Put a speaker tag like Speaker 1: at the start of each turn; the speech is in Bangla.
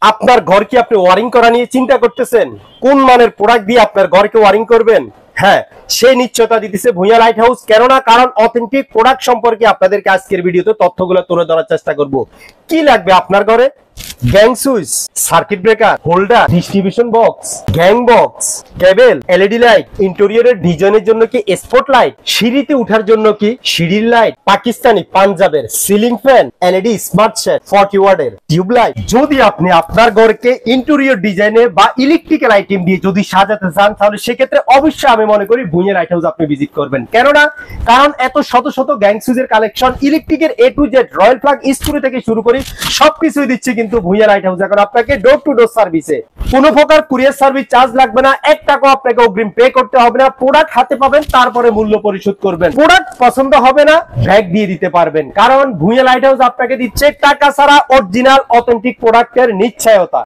Speaker 1: আপনার ঘর কি আপনি ওয়ারিং করা নিয়ে চিন্তা করতেছেন? কোন মানের প্রোডাক্ট দিয়ে আপনার ঘরকে ওয়ারিং করবেন? হ্যাঁ, সেই নিশ্চয়তা দিতেছে ভূঁইয়া লাইট হাউস। কেননা কারণ অথেন্টিক প্রোডাক্ট সম্পর্কে আপনাদেরকে আজকের ভিডিওতে তথ্যগুলো তুলে ধরার চেষ্টা করব। কি লাগবে আপনার ঘরে? Gang switch, circuit breaker, holder, distribution box, gang box, cable, LED light, ইন্টেরিয়রের ডিজাইনের জন্য কি স্পট লাইট, সিঁড়িতে ওঠার জন্য কি সিঁড়ির লাইট, পাকিস্তানি পাঞ্জাবের ceiling fan, LED smart shade, 40 ওয়াটের টিউব লাইট। যদি আপনি আপনার ঘরকে ইন্টেরিয়র ডিজাইনে বা ইলেকট্রিক্যাল আইটেম দিয়ে যদি সাজাতে চান, তাহলে সেক্ষেত্রে অবশ্যই আমি মনে করি ভূঁইয়া লাইট হাউস আপনি ভিজিট করবেন। কেননা কারণ এত শত শত গ্যাং সুইচের কালেকশন, ইলেকট্রিকের A to Z, royal plug screw থেকে শুরু করে সবকিছুই দিচ্ছে কিন্তু ভূঁইয়া লাইট হাউস। এখন আপনাকে ডোর টু ডোর সার্ভিসে কোনো প্রকার কুরিয়ার সার্ভিস চার্জ লাগবে না, 1 টাকাও আপনাকে অগ্রিম পে করতে হবে না। প্রোডাক্ট হাতে পাবেন, তারপরে মূল্য পরিশোধ করবেন। প্রোডাক্ট পছন্দ হবে না, ব্যাগ দিয়ে দিতে পারবেন। কারণ ভূঁইয়া লাইট হাউস আপনাকে দিচ্ছে টাকা ছাড়া অরিজিনাল অথেন্টিক প্রোডাক্টের নিশ্চয়তা।